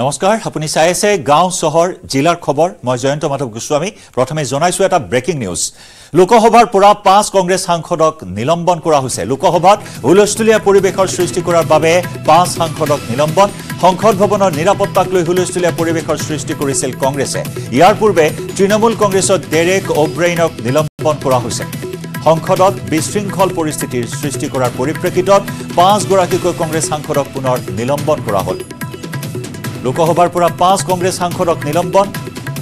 নমস্কাৰ আপুনি চাই আছে গাঁও চহৰ জিলাৰ খবৰ মই জয়ন্ত মাধৱ গোস্বামী প্ৰথমে জনাইছো এটা ব্ৰেকিং নিউজ লোকসভাৰ পৰা 5 কংগ্ৰেছ সাংসদক নিলম্বন কৰা হৈছে লোকসভাত হুলস্থুলীয়া পৰিৱেশৰ সৃষ্টি কৰাৰ বাবে 5 সাংসদক নিলম্বন সংসদ ভৱনৰ নিৰাপত্তাক লৈ হুলস্থুলীয়া পৰিৱেশৰ সৃষ্টি কৰিছিল কংগ্ৰেছে ইয়াৰ পূৰ্বে তৃণমূল কংগ্ৰেছৰ ডেৰেক অ'ব্ৰেইনক নিলম্বন কৰা হৈছে সংসদত বিশৃংখল পৰিস্থিতিৰ সৃষ্টি কৰাৰ পৰিপ্ৰেক্ষিতত 5 গৰাকীকৈ কংগ্ৰেছ সাংসদক পুনৰ নিলম্বন কৰা হ'ল লোকসভাৰ পৰা 5 কংগ্ৰেছ সাংসদক নিলম্বন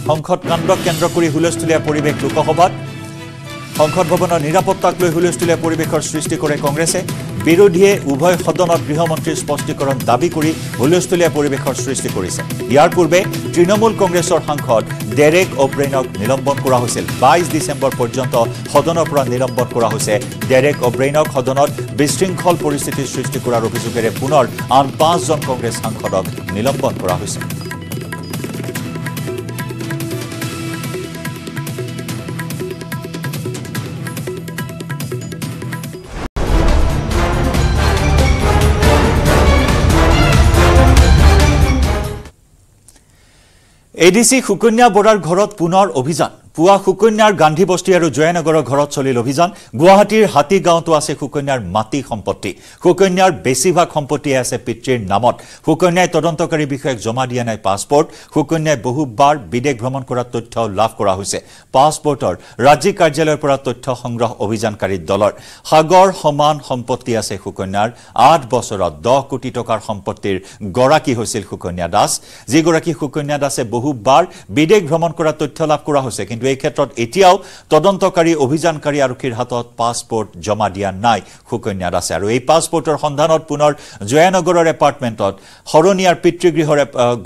সংসদ কাণ্ডক কেন্দ্ৰ কৰি হুলস্থুলীয়া পৰিৱেশ লোকসভাত সংসদ ভৱনৰ নিৰাপত্তাক লৈ হুলস্থুলীয়া পৰিৱেশৰ সৃষ্টি কৰে কংগ্ৰেছে বিৰোধীয়ে উভয় সদনত গৃহমন্ত্ৰীৰ স্পষ্টীকৰণ দাবী কৰি হুলস্থুলীয়া পৰিৱেশৰ সৃষ্টি কৰিছে ইয়াৰ পূৰ্বে তৃণমূল কংগ্ৰেছৰ সাংসদ ডেৰেক অ'ব্ৰেইনক নিলম্বন কৰা হৈছিল 22 ডিচেম্বৰ পৰ্যন্ত সদনৰ পৰা নিলম্বন কৰা হৈছে ডেৰেক অ'ব্ৰেইনক সদনত বিশৃংখল পৰিস্থিতিৰ সৃষ্টি কৰাৰ অভিযোগেৰে পুনৰ আন 5 জন কংগ্ৰেছ সাংসদক নিলম্বন কৰা হৈছে এডিসি সুকন্যা বৰাৰ ঘৰত পুনৰ অভিযান পুৱা সুকন্যাৰ গান্ধী বস্তি আৰু জয়নগৰৰ ঘৰত চলিল অভিযান গুৱাহাটীৰ হাতী গাঁৱতো আছে সুকন্যাৰ মাটি সম্পত্তি সুকন্যাৰ বেছিভাগ সম্পত্তি আছে পিতৃৰ নামত সুকন্যাই তদন্তকাৰী বিষয়ক জমা দিয়া নাই পাছপোৰ্ট সুকন্যাই বহুবাৰ বিদেশ ভ্ৰমণ কৰাৰ তথ্য লাভ কৰা হৈছে পাছপোৰ্টৰ ৰাজ্যিক কাৰ্যালয়ৰ পৰা তথ্য সংগ্ৰহ অভিযানকাৰী দলৰ সাগৰ সমান সম্পত্তি আছে সুকন্যাৰ 8 বছৰত 10 কোটি টকাৰ সম্পত্তিৰ গৰাকী হৈছিল সুকন্যা দাস যিগৰাকী সুকন্যা দাসে বহুবাৰ বিদেশ ভ্ৰমণ কৰাৰ তথ্য লাভ কৰা হৈছে কিন্তু এই ক্ষেত্ৰত এতিয়াও তদন্তকাৰী অভিযানকাৰী আৰক্ষীৰ হাতত পাছপোৰ্ট জমা দিয়া নাই সুকন্যা দাসে আৰু এই পাছপোৰ্টৰ সন্ধানত পুনৰ জয়নগৰৰ এপাৰ্টমেণ্টত হৰণিয়াৰ পিতৃগৃহৰ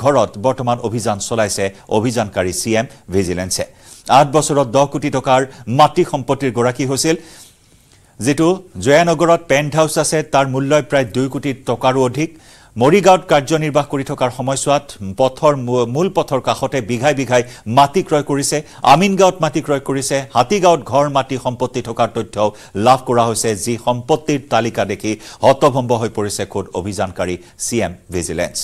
ঘৰত বৰ্তমান অভিযান চলাইছে অভিযানকাৰী সিএম ভিজিলেন্সে 8 বছৰত 10 কোটি টকাৰ মাটি সম্পত্তিৰ গৰাকী হৈছিল যেটো জয়নগৰত পেন্ট হাউস আছে তাৰ মূল্য প্ৰায় 2 কোটি টকাৰো অধিক মৰিগাঁৱত কাৰ্যনিৰ্বাহ কৰি থকাৰ সময়ছোৱাত পথৰ মূল পথৰ কাষতে বিঘাই বিঘাই মাটি ক্ৰয় কৰিছে আমিনগাঁৱত মাটি ক্ৰয় কৰিছে হাতীগাঁৱত ঘৰ মাটি সম্পত্তি থকাৰ তথ্য লাভ কৰা হৈছে যি সম্পত্তিৰ তালিকা দেখি হতভম্ব হৈ পৰিছে খোদ অভিযানকাৰী সিএম ভিজিলেন্স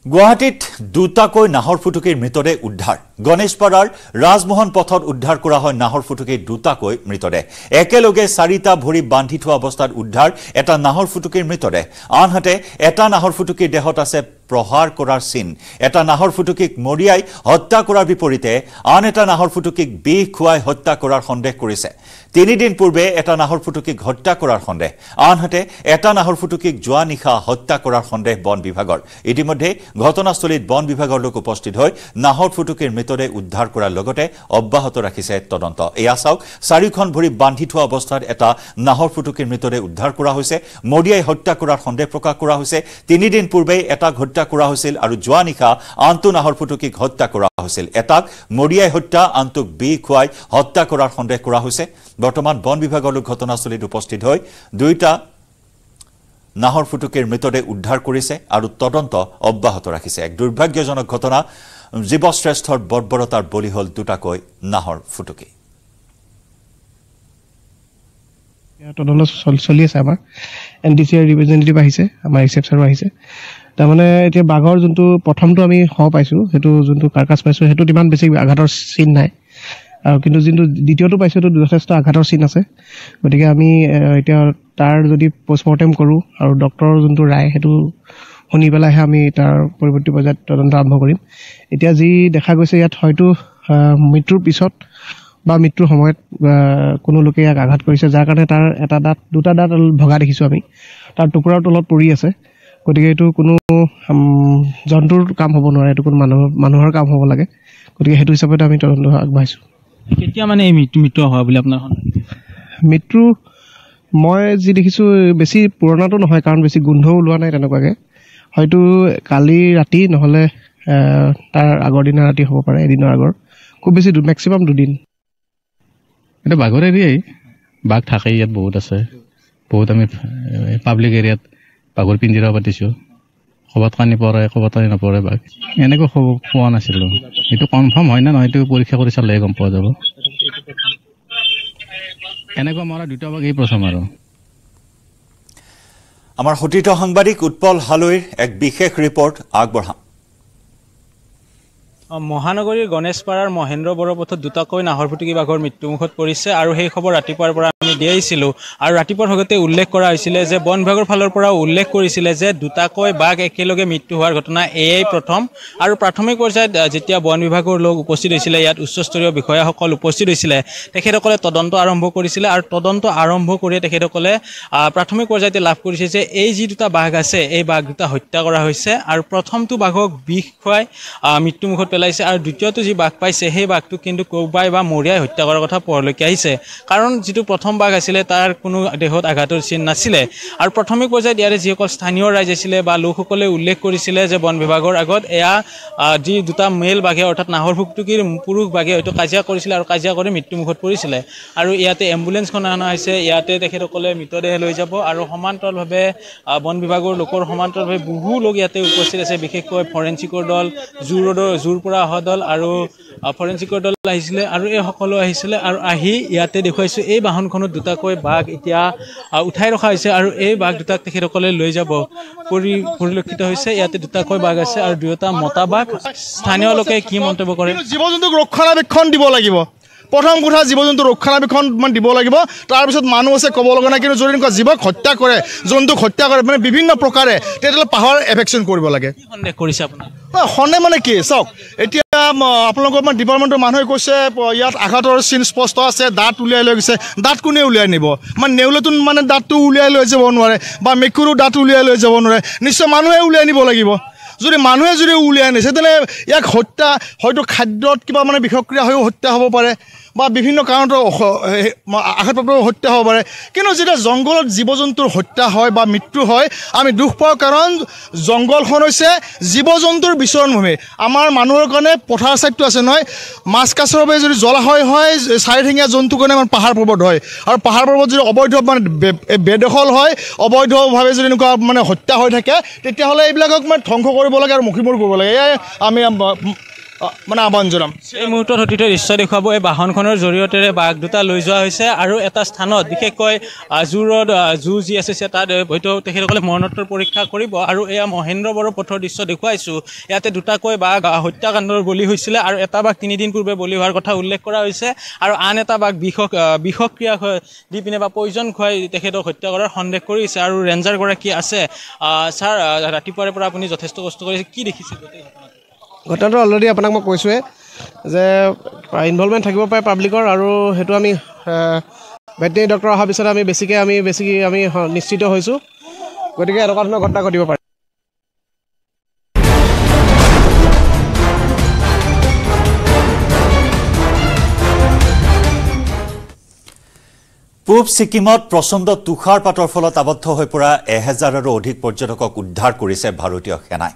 গুৱাহাটীত দুটাকৈ নাহৰ ফুটুকীৰ মৃতদেহ উদ্ধাৰ গণেশপাৰাৰ ৰাজমোহন পথত উদ্ধাৰ কৰা হয় নাহৰ ফুটুকীৰ দুটাকৈ মৃতদেহ একেলগে 4টা ভৰি বান্ধি থোৱা অৱস্থাত উদ্ধাৰ এটা নাহৰ ফুটুকীৰ মৃতদেহ আনহাতে এটা নাহৰ ফুটুকীৰ দেহত আছে প্ৰহাৰ কৰাৰ চিন এটা নাহৰ ফুটুকীক মৰিয়াই হত্যা কৰাৰ বিপৰীতে আন এটা নাহৰ ফুটুকীক বিষ খুৱাই হত্যা কৰাৰ সন্দেহ কৰিছে 3 দিন পূৰ্বে এটা নাহৰ ফুটুকীক হত্যা কৰাৰ সন্দেহ আনহাতে এটা নাহৰ ফুটুকীক যোৱা নিশা হত্যা কৰাৰ সন্দেহ বন বিভাগৰ ইতিমধ্যে ঘটনাস্থলীত বন বিভাগৰ লোক উপস্থিত হৈ নাহৰ ফুটুকীৰ মৃতদেহ উদ্ধাৰ কৰাৰ লগতে অব্যাহত ৰাখিছে তদন্ত এয়া চাওক 4খন ভৰি বান্ধি থোৱা অৱস্থাত এটা নাহৰ ফুটুকীৰ মৃতদেহ উদ্ধাৰ কৰা হৈছে মৰিয়াই হত্যা কৰাৰ সন্দেহ প্ৰকাশ কৰা হৈছে 3 দিন পূৰ্বে এটা হত্যা কৰা হৈছিল আৰু যোৱা নিশা আনটো নাহৰ ফুটুকীক হত্যা কৰা হৈছিল এটাক মৰিয়াই হত্যা আনটোক বিষ খুৱাই হত্যা কৰাৰ সন্দেহ কৰা হৈছে বৰ্তমান বন বিভাগৰ লোক ঘটনাস্থলীত উপস্থিত হৈ দুইটা নাহৰ ফুটুকীৰ মৃতদেহ উদ্ধাৰ কৰিছে আৰু তদন্ত অব্যাহত ৰাখিছে এক দুৰ্ভাগ্যজনক ঘটনা জীৱশ্ৰেষ্ঠৰ বৰ্বৰতাৰ বলি হল দুটাকৈ নাহৰ ফুটুকী তদন্ত চলি আছে আমাৰ এনডিসিৰ ৰিপ্ৰেজেন্টেটিভ আহিছে আমাৰ ৰিসেপচনৰ আহিছে তাৰ মানে এতিয়া বাঘৰ যোনটো প্ৰথমটো আমি পাইছো হেতু যোনটো কাৰ্কাছ পাইছো হেতু ইমান বেছি আঘাতৰ চিন নাই আৰু কিন্তু যোনটো দ্বিতীয়টো পাইছো তো যথেষ্ট আঘাতৰ চিন আছে গতিকে আমি এতিয়া তাৰ যদি পোষ্টমৰ্টেম কৰো আৰু ডক্টৰৰ যোনটো ৰায় হেতু শুনি পেলাইহে আমি তাৰ পৰৱৰ্তী পৰ্যায়ত তদন্ত আৰম্ভ কৰিম এতিয়া যি দেখা গৈছে ইয়াত হয়তো মৃত্যুৰ পিছত বা মৃত্যুৰ সময়ত কোনো লোকে ইয়াক আঘাত কৰিছে যাৰ কাৰণে তাৰ এটা দাঁত দুটা দাঁত ভগা দেখিছো আমি তাৰ টুকুৰাৰ তলত পৰি আছে গতিকে এইটো কোনো জন্তুৰ কাম হ'ব নোৱাৰে এইটো কোনো মানুহৰ কাম হ'ব লাগে গতিকে হেতু হিচাপে আমি তদন্ত আগবাঢ়িছো কেতিয়া মানে এই মৃত্যু হয় বুলি আপোনাৰ মৃত্যু মই যি দেখিছো বেছি পুৰণাটো নহয় কাৰণ বেছি গোন্ধও ওলোৱা নাই তেনেকুৱাকে হয়তো কালি ৰাতি নহলে তাৰ আগৰ দিনা ৰাতি হ'ব পাৰে এদিনৰ আগৰ খুব বেছি মেক্সিমাম 2 দিন এটা বাঘৰ এৰিয়াই বাঘ থাকে ইয়াত বহুত আছে বহুত আমি পাব্লিক এৰিয়াত বাঘৰ পিঞ্জিৰা পাতিছো ক'ৰবাত কানি পৰে ক'ৰবাত কানি নপৰে বাঘ এনেকৈ পোৱা নাছিলোঁ এইটো কনফাৰ্ম হয় নে নহয় এইটো পৰীক্ষা কৰি চালেহে গম পোৱা যাব এনেকুৱা মৰা দুটা বাঘ এই প্ৰথম আৰু আমাৰ সতীৰ্থ সাংবাদিক উৎপল হালৈৰ এক বিশেষ ৰিপৰ্ট আগবঢ়াম মহানগৰীৰ গণেশপাৰাৰ মহেন্দ্ৰ বৰপথত দুটাকৈ নাহৰফুটুকী বাঘৰ মৃত্যুমুখত পৰিছে আৰু সেই খবৰ ৰাতিপুৱাৰ পৰা আমি দি আহিছিলোঁ আৰু ৰাতিপুৱাৰ ভাগতে উল্লেখ কৰা হৈছিলে যে বন বিভাগৰ ফালৰ পৰা উল্লেখ কৰিছিলে যে দুটাকৈ বাঘ একেলগে মৃত্যু হোৱাৰ ঘটনা এয়াই প্ৰথম আৰু প্ৰাথমিক পৰ্যায়ত যেতিয়া বন বিভাগৰ লোক উপস্থিত হৈছিলে ইয়াত উচ্চস্তৰীয় বিষয়াসকল উপস্থিত হৈছিলে তেখেতসকলে তদন্ত আৰম্ভ কৰিছিলে আৰু তদন্ত আৰম্ভ কৰি তেখেতসকলে প্ৰাথমিক পৰ্যায়তে লাভ কৰিছে যে এই যি দুটা বাঘ আছে এই বাঘ দুটা হত্যা কৰা হৈছে আৰু প্ৰথমটো বাঘক বিষ খুৱাই মৃত্যুমুখত পেলাইছে আৰু দ্বিতীয়টো যি বাঘ পাইছে সেই বাঘটো কিন্তু কোবাই বা মৰিয়াই হত্যা কৰাৰ কথা পোহৰলৈকে আহিছে কাৰণ যিটো প্ৰথম বাঘ আছিলে তাৰ কোনো দেহত আঘাতৰ চিন নাছিলে আৰু প্ৰাথমিক পৰ্যায়ত ইয়াৰে যিসকল স্থানীয় ৰাইজ আছিলে বা লোকসকলে উল্লেখ কৰিছিলে যে বন বিভাগৰ আগত এয়া যি দুটা মেল বাঘে অৰ্থাৎ নাহৰফুটুকীৰ পুৰুষ বাঘে হয়তো কাজিয়া কৰিছিলে আৰু কাজিয়া কৰি মৃত্যুমুখত পৰিছিলে আৰু ইয়াতে এম্বুলেন্সখন অনা হৈছে ইয়াতে তেখেতসকলে মৃতদেহ লৈ যাব আৰু সমান্তৰালভাৱে বন বিভাগৰ লোকৰ সমান্তৰালভাৱে বহু লোক ইয়াতে উপস্থিত আছে বিশেষকৈ ফৰেঞ্চিকৰ দল জোৰ পৰা অহা দল আৰু ফৰেঞ্চিকৰ দল আহিছিলে আৰু এই সকলো আহিছিলে আৰু আহি ইয়াতে দেখুৱাইছোঁ এই বাহনখনত দুটাকৈ বাঘ এতিয়া উঠাই ৰখা হৈছে আৰু এই বাঘ দুটাক তেখেতসকলে লৈ যাব পৰিলক্ষিত হৈছে ইয়াতে দুটাকৈ বাঘ আছে আৰু দুয়োটা মতা বাঘ স্থানীয় লোকে কি মন্তব্য কৰে জীৱ জন্তুক ৰক্ষণাবেক্ষণ দিব লাগিব প্ৰথম কথা জীৱ জন্তু ৰক্ষণাবেক্ষণ দিব লাগিব তাৰপিছত মানুহ আছে ক'ব লগা নাই কিন্তু যদি এনেকুৱা জীৱক হত্যা কৰে জন্তুক হত্যা কৰে মানে বিভিন্ন প্ৰকাৰে তেতিয়াহ'লে পাহাৰ এভেকশ্যন কৰিব লাগে সন্দেহ কৰিছে আপোনাৰ সন্দেহ মানে কি চাওক এতিয়া আপোনালোকৰ ডিপাৰ্টমেণ্টৰ মানুহে কৈছে ইয়াত আঘাতৰ চিন স্পষ্ট আছে দাঁত উলিয়াই লৈ গৈছে দাঁত কোনে উলিয়াই নিব মানে নেউলেতো মানে দাঁতটো উলিয়াই লৈ যাব নোৱাৰে বা মেকুৰীও দাঁত উলিয়াই লৈ যাব নোৱাৰে নিশ্চয় মানুহে উলিয়াই নিব লাগিব যদি মানুহে যদি উলিয়াই নিছে তেনে ইয়াক হত্যা হয়তো খাদ্যত কিবা মানে বিষক্ৰিয়া হৈও হত্যা হ'ব পাৰে বা বিভিন্ন কাৰণত আঘাতপ্ৰাপ্ত হত্যা হ'ব পাৰে কিন্তু যেতিয়া জংঘলত জীৱ জন্তুৰ হত্যা হয় বা মৃত্যু হয় আমি দুখ পাওঁ কাৰণ জংঘলখন হৈছে জীৱ জন্তুৰ বিচৰণভূমি আমাৰ মানুহৰ কাৰণে পথাৰ ছাইডটো আছে নহয় মাছ কাছৰ বাবে যদি জলাশয় হয় চাৰিঠেঙীয়া জন্তুৰ কাৰণে আমাৰ পাহাৰ পৰ্বত হয় আৰু পাহাৰ পৰ্বত যদি অবৈধ মানে বেদখল হয় অবৈধভাৱে যদি এনেকুৱা মানে হত্যা হৈ থাকে তেতিয়াহ'লে এইবিলাকক মানে ধ্বংস কৰিব লাগে আৰু মুখীমূৰ কৰিব লাগে এয়াই আমি মানে আহ্বান জনাম এই মুহূৰ্তত অতীতৰ দৃশ্য দেখুৱাব এই বাহনখনৰ জৰিয়তে বাঘ দুটা লৈ যোৱা হৈছে আৰু এটা স্থানত বিশেষকৈ জু যি আছে তাত হয়তো তেখেতসকলে মৰণোত্তৰ পৰীক্ষা কৰিব আৰু এয়া মহেন্দ্ৰ বৰপথৰ দৃশ্য দেখুৱাইছোঁ ইয়াতে দুটাকৈ বাঘ হত্যাকাণ্ডৰ বলি হৈছিলে আৰু এটা বাঘ 3 দিন পূৰ্বে বলি হোৱাৰ কথা উল্লেখ কৰা হৈছে আৰু আন এটা বাঘ বিষক্ৰিয়া দি পিনে বা পয়জন খুৱাই তেখেতক হত্যা কৰাৰ সন্দেহ কৰিছে আৰু ৰেঞ্জাৰগৰাকী আছে ছাৰ ৰাতিপুৱাৰে পৰা আপুনি যথেষ্ট কষ্ট কৰিছে কি দেখিছে ঘটনাটো অলৰেডি আপোনাক মই কৈছোঁৱে যে ইনভলভমেণ্ট থাকিব পাৰে পাব্লিকৰ আৰু সেইটো আমি ভেটেৰিনেৰী ডক্টৰ অহাৰ পিছত আমি বেছিকৈ আমি নিশ্চিত হৈছোঁ গতিকে এনেকুৱা ধৰণৰ ঘটনা ঘটিব পাৰে পূব ছিকিমত প্ৰচণ্ড তুষাৰপাতৰ ফলত আবদ্ধ হৈ পৰা 1000ৰো অধিক পৰ্যটকক উদ্ধাৰ কৰিছে ভাৰতীয় সেনাই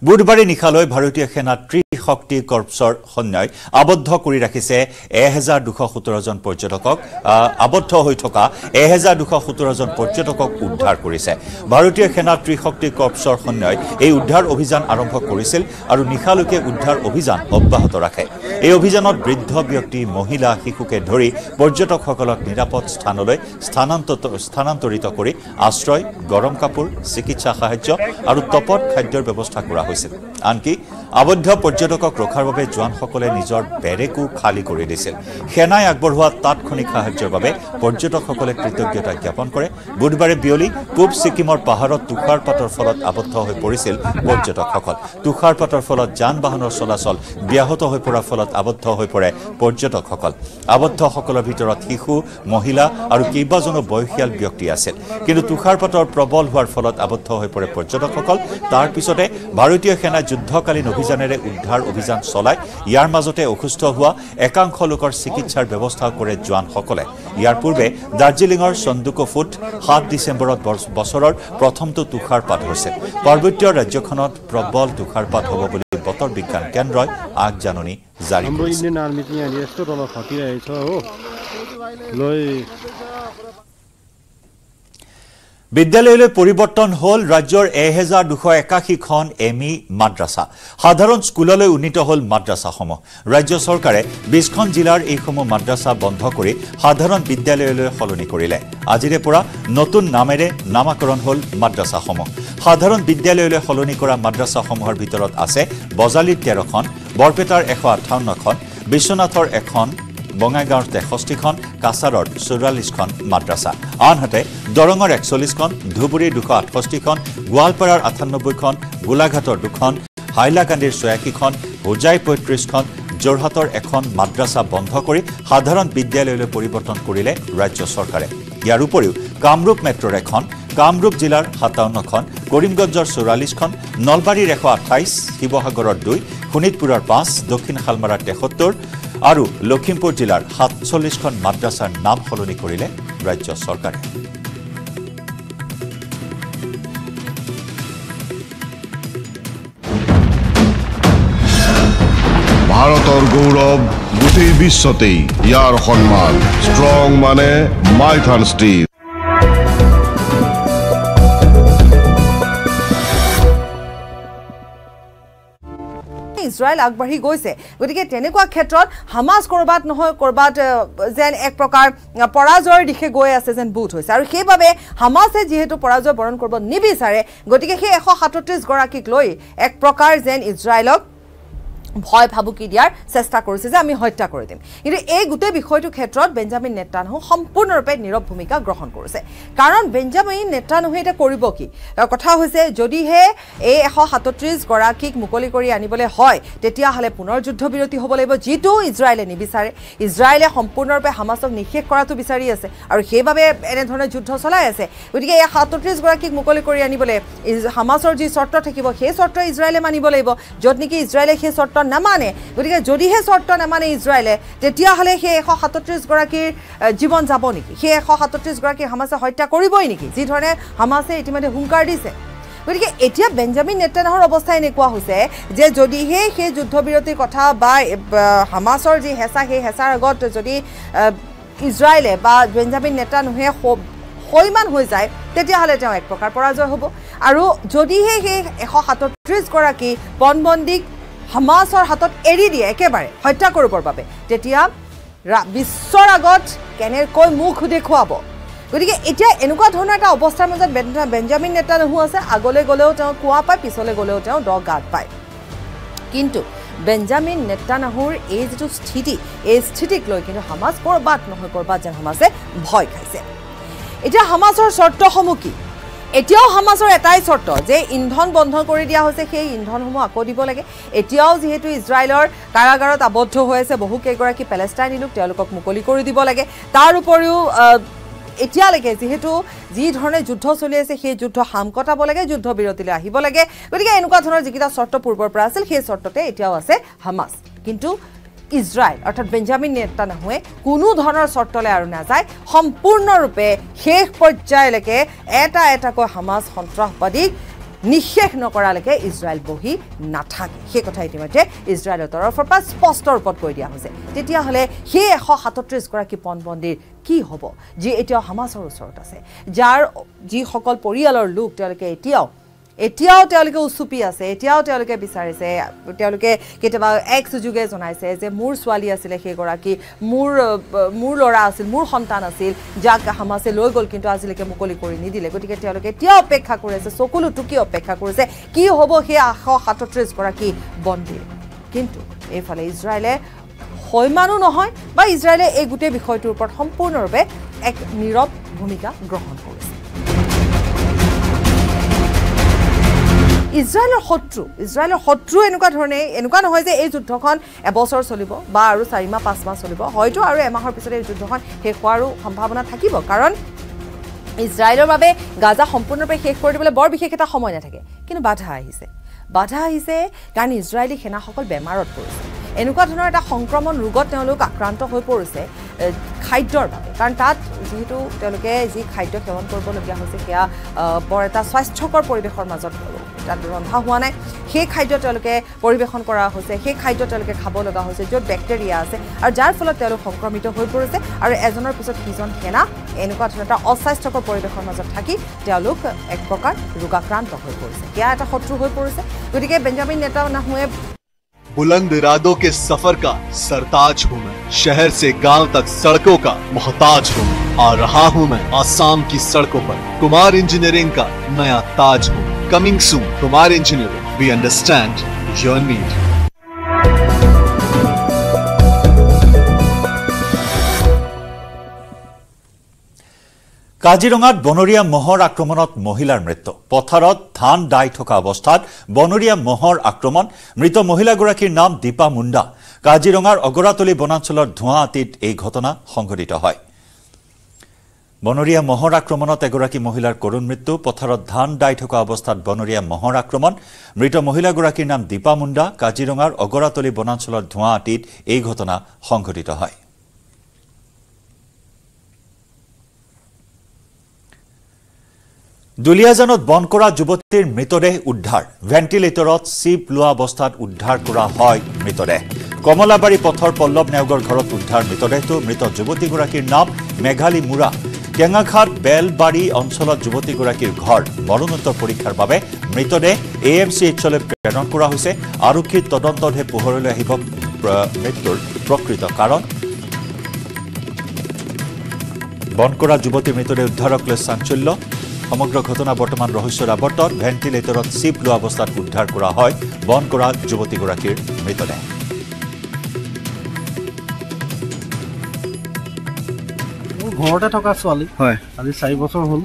বুধবাৰে নিশালৈ ভাৰতীয় সেনা ত্ৰিশক্তি কৰ্পছৰ সৈন্যই আবদ্ধ কৰি ৰাখিছে 1217 জন পৰ্যটকক আবদ্ধ হৈ থকা 1217 জন পৰ্যটকক উদ্ধাৰ কৰিছে ভাৰতীয় সেনা ত্ৰিশক্তি কৰ্পছৰ সৈন্যই এই উদ্ধাৰ অভিযান আৰম্ভ কৰিছিল আৰু নিশালৈকে উদ্ধাৰ অভিযান অব্যাহত ৰাখে এই অভিযানত বৃদ্ধ ব্যক্তি মহিলা শিশুকে ধৰি পৰ্যটকসকলক নিৰাপদ স্থানলৈ স্থানান্তৰিত কৰি আশ্ৰয় গৰম কাপোৰ চিকিৎসা সাহায্য আৰু তপত খাদ্যৰ ব্যৱস্থা কৰা হৈছিল আনকি আবদ্ধ পৰ্যটকক ৰখাৰ বাবে জোৱানসকলে নিজৰ বেৰেকো খালী কৰি দিছিল সেনাই আগবঢ়োৱা তাৎক্ষণিক সাহায্যৰ বাবে পৰ্যটকসকলে কৃতজ্ঞতা জ্ঞাপন কৰে বুধবাৰে বিয়লি পূব ছিকিমৰ পাহাৰত তুষাৰপাতৰ ফলত আবদ্ধ হৈ পৰিছিল পৰ্যটকসকল তুষাৰপাতৰ ফলত যান বাহনৰ চলাচল ব্যাহত হৈ পৰাৰ ফলত আবদ্ধ হৈ পৰে পৰ্যটকসকল আবদ্ধসকলৰ ভিতৰত শিশু মহিলা আৰু কেইবাজনো বয়সীয়াল ব্যক্তি আছিল কিন্তু তুষাৰপাতৰ প্ৰবল হোৱাৰ ফলত আবদ্ধ হৈ পৰে পৰ্যটকসকল তাৰ পিছতে ভাৰতীয় সেনাই যুদ্ধকালীন অভিযানেৰে উদ্ধাৰ অভিযান চলায় ইয়াৰ মাজতে অসুস্থ হোৱা একাংশ লোকৰ চিকিৎসাৰ ব্যৱস্থা কৰে জোৱানসকলে ইয়াৰ পূৰ্বে দাৰ্জিলিঙৰ চন্দুকফুত 7 ডিচেম্বৰত বছৰৰ প্ৰথমটো তুষাৰপাত হৈছে পাৰ্বত্য ৰাজ্যখনত প্ৰবল তুষাৰপাত হ'ব বুলি বতৰ বিজ্ঞান কেন্দ্ৰই আগজাননী জাৰি কৰিছে বিদ্যালয়লৈ পৰিৱৰ্তন হ'ল ৰাজ্যৰ 1281খন এমই মাদ্ৰাছা সাধাৰণ স্কুললৈ উন্নীত হ'ল মাদ্ৰাছাসমূহ ৰাজ্য চৰকাৰে 20খন জিলাৰ এইসমূহ মাদ্ৰাছা বন্ধ কৰি সাধাৰণ বিদ্যালয়লৈ সলনি কৰিলে আজিৰে পৰা নতুন নামেৰে নামকৰণ হ'ল মাদ্ৰাছাসমূহ সাধাৰণ বিদ্যালয়লৈ সলনি কৰা মাদ্ৰাছাসমূহৰ ভিতৰত আছে বজালীৰ 13খন বৰপেটাৰ 158খন বিশ্বনাথৰ 1খন বঙাইগাঁৱৰ 63খন কাছাৰৰ 44খন মাদ্ৰাছা আনহাতে দৰঙৰ 41খন ধুবুৰীৰ 268খন গোৱালপাৰাৰ 98খন গোলাঘাটৰ 2খন হাইলাকান্দিৰ 86খন হোজাই 35খন যোৰহাটৰ 1খন মাদ্ৰাছা বন্ধ কৰি সাধাৰণ বিদ্যালয়লৈ পৰিৱৰ্তন কৰিলে ৰাজ্য চৰকাৰে ইয়াৰ উপৰিও কামৰূপ মেট্ৰৰ 1খন কামৰূপ জিলাৰ 57খন কৰিমগঞ্জৰ 44খন নলবাৰীৰ 128 শিৱসাগৰৰ 2 শোণিতপুৰৰ 5 দক্ষিণ শালমাৰাৰ 73 আৰু লখিমপুৰ জিলাৰ 47খন মাদ্ৰাছাৰ নাম সলনি কৰিলে ৰাজ্য চৰকাৰে ভাৰতৰ গৌৰৱ গোটেই বিশ্বতেই ইয়াৰ সন্মান ষ্ট্ৰং মানে মাইথান ষ্টীল ইজৰাইল আগবাঢ়ি গৈছে গতিকে তেনেকুৱা ক্ষেত্ৰত হামাস কৰবাত নহয় কৰবাত যেন এক প্ৰকাৰ পৰাজয়ৰ দিশে গৈ আছে যেন বুট হৈছে আৰু সেইবাবে হামাসে যেহেতু পৰাজয় বৰণ কৰিব নিবিচাৰে গতিকে সেই 137 গৰাকীক লৈ এক প্ৰকাৰ যেন ইজৰাইলক ভয় ভাবুকি দিয়াৰ চেষ্টা কৰিছে যে আমি হত্যা কৰি দিম কিন্তু এই গোটেই বিষয়টোৰ ক্ষেত্ৰত বেঞ্জামিন নেতানয়াহু সম্পূৰ্ণৰূপে নীৰৱ ভূমিকা গ্ৰহণ কৰিছে কাৰণ বেঞ্জামিন নেতানয়াহু এটা কৰিব কি কথা হৈছে যদিহে এই 137 গৰাকীক মুকলি কৰি আনিবলৈ হয় তেতিয়াহ'লে পুনৰ যুদ্ধবিৰতি হ'ব লাগিব যিটো ইজৰাইলে নিবিচাৰে ইজৰাইলে সম্পূৰ্ণৰূপে হামাসক নিষেধ কৰাটো বিচাৰি আছে আৰু সেইবাবে এনে ধৰণৰ যুদ্ধ চলাই আছে গতিকে এই 137 গৰাকীক মুকলি কৰি আনিবলৈ হামাসৰ যি চৰ্ত থাকিব সেই চৰ্ত ইজৰাইলে মানিব লাগিব য'ত নেকি ইজৰাইলে সেই চৰ্ত নামানে গতিকে যদিহে চৰ্ত নামানে ইজৰাইলে তেতিয়াহ'লে সেই 137 গৰাকীৰ জীৱন যাব নেকি সেই 137 গৰাকী হামাসে হত্যা কৰিবই নেকি যি ধৰণে হামাসে ইতিমধ্যে হুংকাৰ দিছে গতিকে এতিয়া বেঞ্জামিন নেতানয়াহুৰ অৱস্থা এনেকুৱা হৈছে যে যদিহে সেই যুদ্ধবিৰতিৰ কথা বা হামাসৰ যি হেঁচা সেই হেঁচাৰ আগত যদি ইজৰাইলে বা বেঞ্জামিন নেতানয়াহুৱে হৈমান হৈ যায় তেতিয়াহ'লে তেওঁ এক প্ৰকাৰ পৰাজয় হ'ব আৰু যদিহে সেই 137 গৰাকী পণবন্দীক হামাসৰ হাতত এৰি দিয়ে একেবাৰে হত্যা কৰিবৰ বাবে তেতিয়া বিশ্বৰ আগত কেনেকৈ মুখ দেখুৱাব গতিকে এতিয়া এনেকুৱা ধৰণৰ এটা অৱস্থাৰ মাজত বেঞ্জামিন নেতানয়াহু আছে আগলৈ গ'লেও তেওঁ কোৱা পায় পিছলৈ গ'লেও তেওঁ দ গাত পায় কিন্তু বেঞ্জামিন নেতানয়াহুৰ এই যিটো স্থিতি এই স্থিতিক লৈ কিন্তু হামাস কৰবাত নহয় কৰবাত যেন হামাসে ভয় খাইছে এতিয়া হামাসৰ চৰ্তসমূহ কি এতিয়াও হামাসৰ এটাই চৰ্ত যে ইন্ধন বন্ধ কৰি দিয়া হৈছে সেই ইন্ধনসমূহ আকৌ দিব লাগে এতিয়াও যেহেতু ইজৰাইলৰ কাৰাগাৰত আবদ্ধ হৈ আছে বহু কেইগৰাকী পেলেষ্টাইনী লোক তেওঁলোকক মুকলি কৰি দিব লাগে তাৰ উপৰিও এতিয়ালৈকে যেহেতু যি ধৰণে যুদ্ধ চলি আছে সেই যুদ্ধ হাম কটাব লাগে যুদ্ধবিৰতিলৈ আহিব লাগে গতিকে এনেকুৱা ধৰণৰ যিকেইটা চৰ্ত পূৰ্বৰ পৰা আছিল সেই চৰ্ততে এতিয়াও আছে হামাস কিন্তু ইজৰাইল অৰ্থাৎ বেঞ্জামিন নেতানয়াহুৱে কোনো ধৰণৰ চৰ্তলৈ আৰু নাযায় সম্পূৰ্ণৰূপে শেষ পৰ্যায়লৈকে এটাকৈ হামাস সন্ত্ৰাসবাদীক নিষেধ নকৰালৈকে ইজৰাইল বহি নাথাকে সেই কথা ইতিমধ্যে ইজৰাইলৰ তৰফৰ পৰা স্পষ্ট ৰূপত কৈ দিয়া হৈছে তেতিয়াহ'লে সেই 137 গৰাকী পণবন্দীৰ কি হ'ব যি এতিয়াও হামাসৰ ওচৰত আছে যাৰ যিসকল পৰিয়ালৰ লোক তেওঁলোকে এতিয়াও তেওঁলোকে উচুপি আছে এতিয়াও তেওঁলোকে বিচাৰিছে তেওঁলোকে কেতিয়াবা এক সুযোগে জনাইছে যে মোৰ ছোৱালী আছিলে সেইগৰাকী মোৰ ল'ৰা আছিল মোৰ সন্তান আছিল যাক হামাসে লৈ গ'ল কিন্তু আজিলৈকে মুকলি কৰি নিদিলে গতিকে তেওঁলোকে এতিয়াও অপেক্ষা কৰি আছে চকুলো টুকি অপেক্ষা কৰিছে কি হ'ব সেই 137 গৰাকী বন্দীৰ কিন্তু এইফালে ইজৰাইলে হৈমানো নহয় বা ইজৰাইলে এই গোটেই বিষয়টোৰ ওপৰত সম্পূৰ্ণৰূপে এক নীৰৱ ভূমিকা গ্ৰহণ কৰিছে ইজৰাইলৰ শত্ৰু এনেকুৱা ধৰণে এনেকুৱা নহয় যে এই যুদ্ধখন এবছৰ চলিব বা আৰু 4 মাহ 5 মাহ চলিব হয়তো আৰু এমাহৰ পিছতে এই যুদ্ধখন শেষ হোৱাৰো সম্ভাৱনা থাকিব কাৰণ ইজৰাইলৰ বাবে গাজা সম্পূৰ্ণৰূপে শেষ কৰি দিবলৈ বৰ বিশেষ এটা সময় নাথাকে কিন্তু বাধা আহিছে কাৰণ ইজৰাইলী সেনাসকল বেমাৰত পৰিছে এনেকুৱা ধৰণৰ এটা সংক্ৰমণ ৰোগত তেওঁলোক আক্ৰান্ত হৈ পৰিছে খাদ্যৰ বাবে কাৰণ তাত যেহেতু তেওঁলোকে যি খাদ্য সেৱন কৰিবলগীয়া হৈছে সেয়া বৰ এটা স্বাস্থ্যকৰ পৰিৱেশৰ মাজত তাত ৰন্ধা হোৱা নাই সেই খাদ্য তেওঁলোকে পৰিৱেশন কৰা হৈছে সেই খাদ্য তেওঁলোকে খাব লগা হৈছে য'ত বেক্টেৰিয়া আছে আৰু যাৰ ফলত তেওঁলোক সংক্ৰমিত হৈ পৰিছে আৰু এজনৰ পিছত সিজন সেনা এনেকুৱা ধৰণৰ এটা অস্বাস্থ্যকৰ পৰিৱেশৰ মাজত থাকি তেওঁলোক এক প্ৰকাৰ ৰোগাক্ৰান্ত হৈ পৰিছে সেয়া এটা শত্ৰু হৈ পৰিছে গতিকে বেঞ্জামিন নেতান্যাহুৱে बुलंद इरादों के सफर का सरताज हूँ मैं शहर से गांव तक सड़कों का मोहताज हूँ आ रहा हूँ मैं आसाम की सड़कों पर कुमार इंजीनियरिंग का नया ताज हूँ coming soon Kumar engineering we understand your need কাজিৰঙাত বনৰীয়া মহৰ আক্ৰমণত মহিলাৰ মৃত্যু পথাৰত ধান দাই থকা অৱস্থাত বনৰীয়া মহৰ আক্ৰমণ মৃত মহিলাগৰাকীৰ নাম দীপা মুণ্ডা কাজিৰঙাৰ অগৰাতলি বনাঞ্চলৰ ধোঁৱাআতিত এই ঘটনা সংঘটিত হয় বনৰীয়া মহৰ আক্ৰমণত এগৰাকী মহিলাৰ কৰুণ মৃত্যু পথাৰত ধান দাই থকা অৱস্থাত বনৰীয়া মহৰ আক্ৰমণ মৃত মহিলাগৰাকীৰ নাম দীপা মুণ্ডা কাজিৰঙাৰ অগৰাতলি বনাঞ্চলৰ ধোঁৱাআতিত এই ঘটনা সংঘটিত হয় দুলিয়াজানত বন কৰা যুৱতীৰ মৃতদেহ উদ্ধাৰ ভেন্টিলেটৰত চিপ লোৱা অৱস্থাত উদ্ধাৰ কৰা হয় মৃতদেহ কমলাবাৰী পথৰ পল্লৱ নেওগৰ ঘৰত উদ্ধাৰ মৃতদেহটো মৃত যুৱতীগৰাকীৰ নাম মেঘালী মুৰা টেঙাঘাট বেলবাৰী অঞ্চলত যুৱতীগৰাকীৰ ঘৰ মৰণোত্তৰ পৰীক্ষাৰ বাবে মৃতদেহ AMCHলৈ প্ৰেৰণ কৰা হৈছে আৰক্ষীৰ তদন্ততহে পোহৰলৈ আহিব মৃত্যুৰ প্ৰকৃত কাৰণ বন কৰা যুৱতীৰ মৃতদেহ উদ্ধাৰক লৈ চাঞ্চল্য সমগ্ৰ ঘটনা বৰ্তমান ৰহস্যৰ আৱৰ্তত ভেন্টিলেটৰত চিপ লোৱা অৱস্থাত উদ্ধাৰ কৰা হয় বন কৰা যুৱতীগৰাকীৰ মৃতদেহ ঘৰতে থকা ছোৱালী হয় আজি 4 বছৰ হ'ল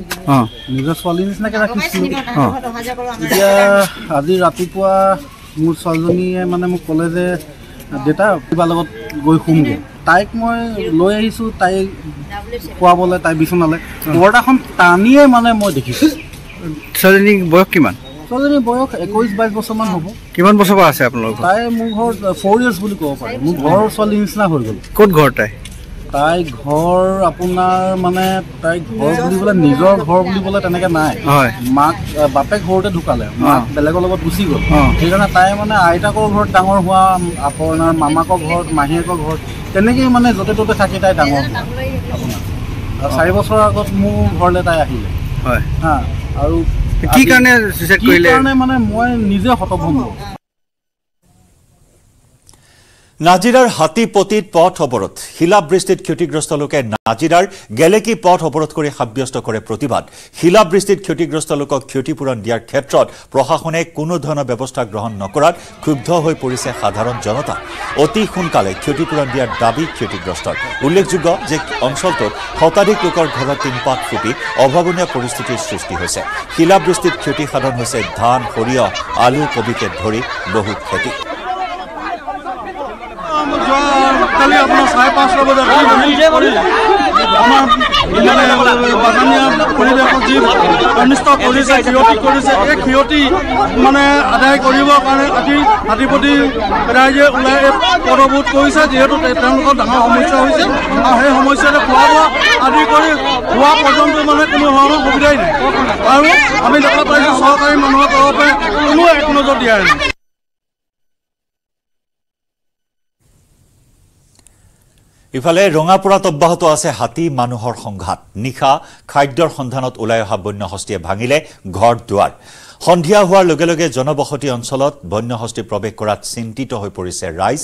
নিজৰ ছোৱালী নিচিনাকে ৰাখিছিলোঁ এতিয়া আজি ৰাতিপুৱা মোৰ ছোৱালীজনীয়ে মানে মোক ক'লে যে দেউতা কিবা লগত গৈ শুমগৈ তাইক মই লৈ আহিছোঁ তাই খোৱাবলৈ তাই বিচনালৈ পৰ্দাখন টানিয়ে মানে মই দেখিছোঁ ছোৱালীজনীৰ বয়স কিমান ছোৱালীজনীৰ বয়স 21-22 বছৰমান হ'ব কিমান বছৰ পৰা আছে আপোনালোকৰ তাই মোৰ ঘৰত 4 years বুলি ক'ব পাৰে মোৰ ঘৰৰ ছোৱালী নিচিনা হৈ গ'ল ক'ত ঘৰ তাই ঘৰ আপোনাৰ মানে তাই ঘৰ বুলিবলৈ নিজৰ ঘৰ বুলিবলৈ তেনেকৈ নাই হয় মাক বাপেক ঘৰতে ঢুকালে মাক বেলেগৰ লগত গুচি গ'ল সেইকাৰণে তাই মানে আইতাকৰ ঘৰত ডাঙৰ হোৱা আপোনাৰ মামাকৰ ঘৰত মাহীয়েকৰ ঘৰত তেনেকেই মানে য'তে ত'তে থাকি তাই ডাঙৰ হোৱা আপোনাৰ 4 বছৰৰ আগত মোৰ ঘৰলৈ তাই আহিলে হয় আৰু কি কাৰণে চুইচাইড কৰিলে মানে মই নিজে হতভম্ব নাজিৰাৰ হাতীপতিত পথ অৱৰোধ শিলাবৃষ্টিত ক্ষতিগ্ৰস্ত লোকে নাজিৰাৰ গেলেকী পথ অৱৰোধ কৰি সাব্যস্ত কৰে প্ৰতিবাদ শিলাবৃষ্টিত ক্ষতিগ্ৰস্ত লোকক ক্ষতিপূৰণ দিয়াৰ ক্ষেত্ৰত প্ৰশাসনে কোনো ধৰণৰ ব্যৱস্থা গ্ৰহণ নকৰাত ক্ষুব্ধ হৈ পৰিছে সাধাৰণ জনতা অতি সোনকালে ক্ষতিপূৰণ দিয়াৰ দাবী ক্ষতিগ্ৰস্তৰ উল্লেখযোগ্য যে অঞ্চলটোত শতাধিক লোকৰ ঘৰত টিনপাত ফুটি অভাৱনীয় পৰিস্থিতিৰ সৃষ্টি হৈছে শিলাবৃষ্টিত ক্ষতি সাধন হৈছে ধান সৰিয়হ আলু কবিকে ধৰি বহু খেতি কালি আপোনাৰ 5:30 বজাত আমাৰ বাগানীয়া পৰিৱেশত যি অনিষ্ট কৰিছে ক্ষতি কৰিছে এই ক্ষতি মানে আদায় কৰিবৰ কাৰণে আজি হাতীপতি ৰাইজে ওলাই পদবোধ কৰিছে যিহেতু তেওঁলোকৰ ডাঙৰ সমস্যা হৈছে আৰু সেই সমস্যাটো খোৱা বোৱা আদি কৰি খোৱা পৰ্যন্ত মানে কোনো ধৰণৰ সুবিধাই নাই আৰু আমি দেখা পাইছোঁ চৰকাৰী মানুহৰ তৰফে কোনো এক নজৰ দিয়া নাই ইফালে ৰঙাপুৰত অব্যাহত আছে হাতী মানুহৰ সংঘাত নিশা খাদ্যৰ সন্ধানত ওলাই অহা বন্যহস্তীয়ে ভাঙিলে ঘৰ দুৱাৰ সন্ধিয়া হোৱাৰ লগে লগে জনবসতি অঞ্চলত বন্যহস্তি প্ৰৱেশ কৰাত চিন্তিত হৈ পৰিছে ৰাইজ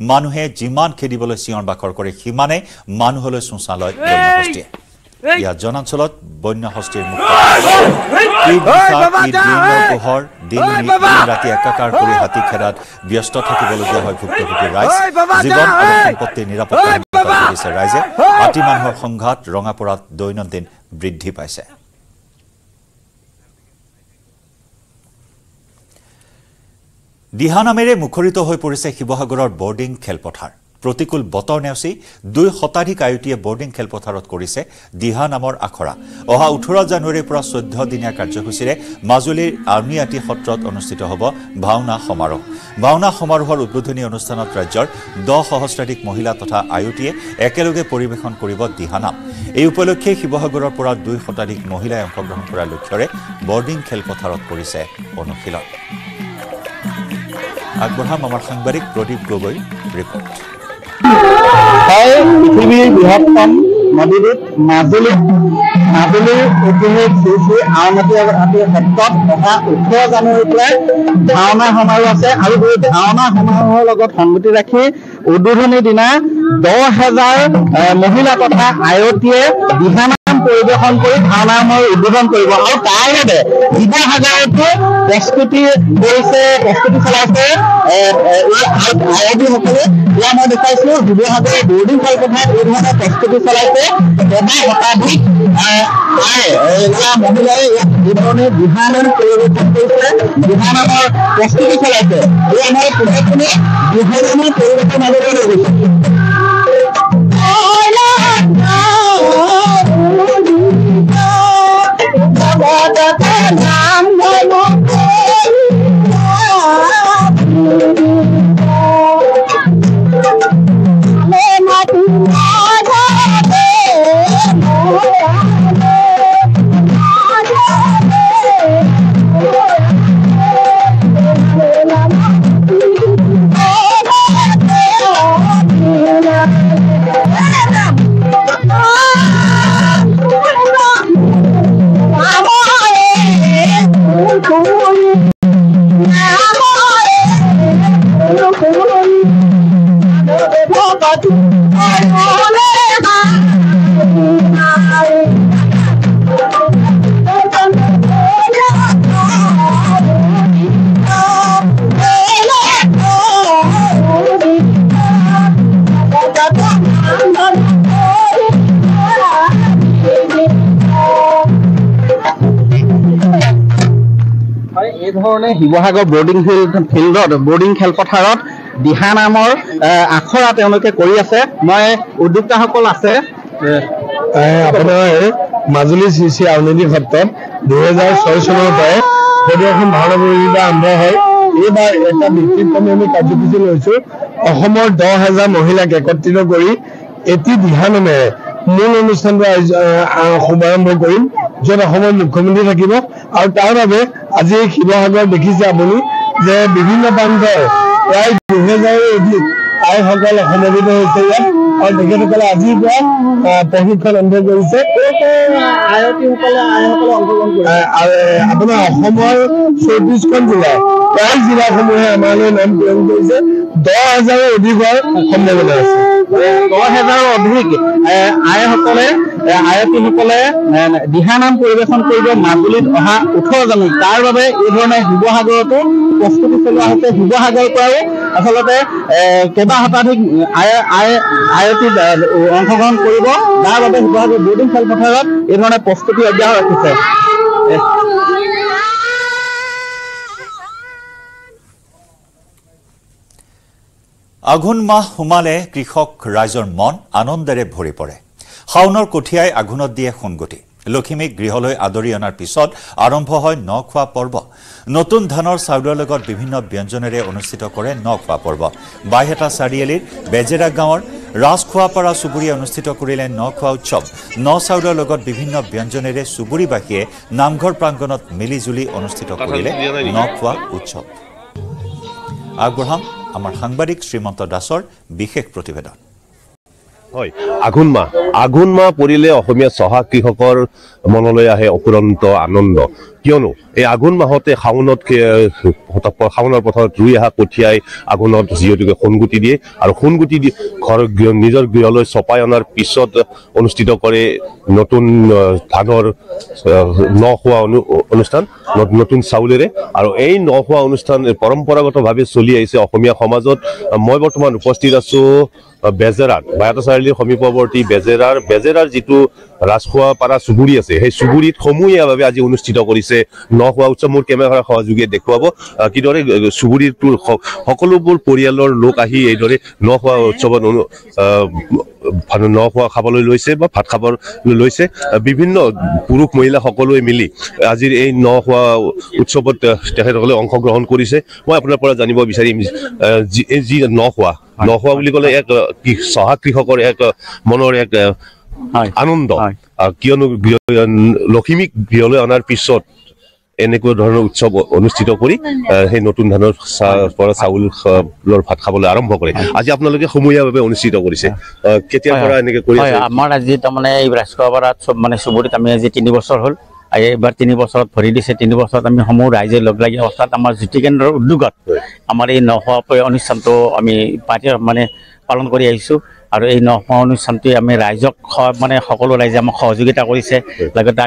মানুহে যিমান খেদিবলৈ চিঞৰ বাখৰ কৰে সিমানে মানুহলৈ চোঁচা লয় বন্যহস্তীয়ে ইয়াত জনাঞ্চলত বন্যহস্তীৰ মুক্ত পোহৰ দিন ৰাতি একাকাৰ কৰি হাতী খেদাত ব্যস্ত থাকিবলগীয়া হয় ভুক্তভোগী ৰাইজ জীৱন আৰু সম্পত্তিৰ নিৰাপত্তা কৰিছে ৰাইজে হাতী মানুহৰ সংঘাত ৰঙাপুৰত দৈনন্দিন বৃদ্ধি পাইছে দিহানামেৰে মুখৰিত হৈ পৰিছে শিৱসাগৰৰ বৰ্ডিং খেলপথাৰ প্ৰতিকূল বতৰ নেওচি 2 শতাধিক আয়ুটিয়ে বৰ্ডিং খেলপথাৰত কৰিছে দিহা নামৰ আখৰা অহা 18 জানুৱাৰীৰ পৰা 14 দিনীয়া কাৰ্যসূচীৰে মাজুলীৰ আউনীআটী সত্ৰত অনুষ্ঠিত হ'ব ভাওনা সমাৰোহৰ উদ্বোধনী অনুষ্ঠানত ৰাজ্যৰ 10 সহস্ৰাধিক মহিলা তথা আয়ুটিয়ে একেলগে পৰিৱেশন কৰিব দিহানাম এই উপলক্ষে শিৱসাগৰৰ পৰা 2 শতাধিক মহিলাই অংশগ্ৰহণ কৰাৰ লক্ষ্যৰে বৰ্ডিং খেলপথাৰত কৰিছে অনুশীলন আগবঢ়াম আমাৰ সাংবাদিক প্ৰদীপ গগৈ ৰিপৰ্ট পৃথিৱীৰ বৃহত্তম নদীদ্বীপ মাজুলীৰ ঐতিহাসিক শ্ৰী আউনীআটী সত্ৰত অহা 18 জানুৱাৰীৰ পৰাই ভাওনা সমাৰোহ আছে আৰু এই ভাওনা সমাৰোহৰ লগত সংগতি ৰাখি উদ্বোধনী দিনা 10,000 মহিলা তথা আয়তীয়ে দিহানাম পৰিৱেশন কৰি ভাওনাৰ উদ্বোধন কৰিব আৰু তাৰ বাবে শিৱসাগৰতো প্ৰস্তুতি চলাইছে আয়তীসকলে ইয়াত মই দেখাইছো শিৱসাগৰ বৰ্ডিং খেলপথাৰত এই ধৰণে প্ৰস্তুতি চলাইছে শতাধিক মহিলাই এই ধৰণে দিহানাম পৰিৱেশন কৰিছে দিহানামৰ প্ৰস্তুতি চলাইছে এই আমাৰ পোনে দিহানামৰ পৰিৱেশন মাজলৈ লৈ গৈছে শিৱসাগৰ বৰ্ডিং খেলপথাৰত দিহানামৰ আখৰা তেওঁলোকে কৰি আছে মই উদ্যোক্তাসকল আছে আপোনাৰ মাজুলী শ্ৰী আউনীআটী সত্ৰত 2006 চনৰ পৰাই এখন ভাওনা প্ৰতিযোগিতা আৰম্ভ হয় এইবাৰ এটা ব্যক্তিক্ৰমী আমি কাৰ্যসূচী লৈছো অসমৰ 10,000 মহিলাক একত্ৰিত কৰি এটি দিহানামেৰে মূল অনুষ্ঠানটো শুভাৰম্ভ কৰিম য'ত অসমৰ মুখ্যমন্ত্ৰী থাকিব আৰু তাৰ বাবে আজি শিৱসাগৰ দেখিছে আপুনি যে বিভিন্ন প্ৰান্তৰ প্ৰায় 2,000ৰো অধিক আইসকল সমবেত হৈছে ইয়াত আৰু তেখেতসকলে আজিৰ পৰা প্ৰশিক্ষণ আৰম্ভ কৰিছে আপোনাৰ অসমৰ 34খন জিলাৰ প্ৰায় জিলাসমূহে আমালৈ নাম প্ৰেৰণ কৰিছে 10,000ৰো অধিকৰ সম্ভাৱনা আছে 10,000ৰো অধিক আয়তীসকলে দিহানাম পৰিৱেশন কৰিব মাজুলীত অহা 18 জানুৱাৰী তাৰ বাবে এই ধৰণে শিৱসাগৰতো প্ৰস্তুতি চলোৱা হৈছে শিৱসাগৰৰ পৰাও আচলতে কেইবা শতাধিক আয়তীত অংশগ্ৰহণ কৰিব তাৰ বাবে শিৱসাগৰ বৰ্ডিং খেলপথাৰত এই ধৰণে প্ৰস্তুতি অব্যাহত ৰাখিছে আঘোণ মাহ সোমালে কৃষক ৰাইজৰ মন আনন্দেৰে ভৰি পৰে শাওনৰ কঠিয়াই আঘোণত দিয়ে সোণগতি লখিমীক গৃহলৈ আদৰি অনাৰ পিছত আৰম্ভ হয় নখোৱা পৰ্ব নতুন ধানৰ চাউলৰ লগত বিভিন্ন ব্যঞ্জনেৰে অনুষ্ঠিত কৰে নখোৱা পৰ্ব বাইহেটা চাৰিআলিৰ বেজেৰা গাঁৱৰ ৰাজখোৱাপাৰা চুবুৰীয়ে অনুষ্ঠিত কৰিলে নখোৱা উৎসৱ ন চাউলৰ লগত বিভিন্ন ব্যঞ্জনেৰে চুবুৰীবাসীয়ে নামঘৰ প্ৰাংগণত মিলিজুলি অনুষ্ঠিত কৰিলে নখোৱা উৎসৱ আগবঢ়াম আমাৰ সাংবাদিক শ্ৰীমন্ত দাসৰ বিশেষ প্ৰতিবেদন হয় আঘোণ মাহ পৰিলে অসমীয়া চহা কৃষকৰ মনলৈ আহে অপুৰন্ত আনন্দ কিয়নো এই আঘোণ মাহতে শাওনৰ পথাৰত ৰুই অহা কঠিয়াই আঘোণত যিহেতুকে সোণগুটি দিয়ে আৰু সোণগুটি দি নিজৰ গৃহলৈ চপাই অনাৰ পিছত অনুষ্ঠিত কৰে নতুন ধানৰ নখোৱা অনুষ্ঠান নতুন চাউলেৰে আৰু এই নখোৱা অনুষ্ঠান পৰম্পৰাগতভাৱে চলি আহিছে অসমীয়া সমাজত মই বৰ্তমান উপস্থিত আছো বেজেৰাত বাইহাটা চাৰিআলিৰ সমীপৱৰ্তী বেজেৰাৰ যিটো ৰাজখোৱা পাৰা চুবুৰী আছে সেই চুবুৰীত সমূহীয়াভাৱে আজি অনুষ্ঠিত কৰিছে নখোৱা উৎসৱ মোৰ কেমেৰাৰ সহযোগীয়ে দেখুৱাব কিদৰে চুবুৰীটোৰ সকলোবোৰ পৰিয়ালৰ লোক আহি এইদৰে নখোৱা উৎসৱত নখোৱা খাবলৈ লৈছে বা ভাত খাবলৈ লৈছে বিভিন্ন পুৰুষ মহিলা সকলোৱে মিলি আজিৰ এই নখোৱা উৎসৱত তেখেতসকলে অংশগ্ৰহণ কৰিছে মই আপোনাৰ পৰা জানিব বিচাৰিম যি নখোৱা বুলি ক'লে এক চহা কৃষকৰ এক মনৰ এক আনন্দ কিয়নো লখিমীক গৃহলৈ অনাৰ পিছত এনেকুৱা ধৰণৰ উৎসৱ অনুষ্ঠিত কৰি সেই নতুন ধানৰ পৰা চাউলৰ ভাত খাবলৈ আৰম্ভ কৰে আজি আপোনালোকে সমূহীয়াভাৱে অনুষ্ঠিত কৰিছে কেতিয়াৰ পৰা এনেকে কৰি আছে আমাৰ আজি তাৰমানে এই ৰাজখোৱাপাৰাত মানে চুবুৰীত আমি আজি 3 বছৰ হ'ল এইবাৰ 3 বছৰত ভৰি দিছে 3 বছৰত আমি সমূহ ৰাইজে লগ লাগি অৱস্থাত আমাৰ জ্যোতি কেন্দ্ৰৰ উদ্যোগত আমাৰ এই নখোৱা অনুষ্ঠানটো আমি মানে পালন কৰি আহিছোঁ আৰু এই নখোৱা অনুষ্ঠানটোৱে আমি ৰাইজক মানে সকলো ৰাইজে আমাক সহযোগিতা কৰিছে লগতে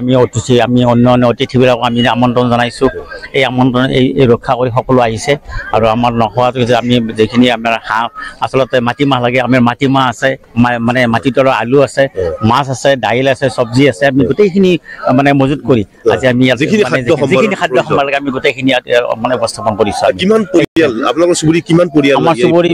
আমি অন্য অতিথিবিলাকক আমি আমন্ত্ৰণ জনাইছোঁ এই আমন্ত্ৰণ এই ৰক্ষা কৰি সকলো আহিছে আৰু আমাৰ নখোৱাটো যে আমি যিখিনি আমাৰ হাঁহ আচলতে মাটিমাহ লাগে আমাৰ মাটিমাহ আছে মানে মাটিতলৰ আলু আছে মাছ আছে দাইল আছে চব্জি আছে আমি গোটেইখিনি মানে মজুত কৰি আজি আমি যিখিনি খাদ্য সম্ভাৰ লাগে আমি গোটেইখিনি মানে উপস্থাপন কৰিছোঁ কিমান পৰিয়াল আপোনালোকৰ চুবুৰী কিমান পৰিয়াল আমাৰ চুবুৰী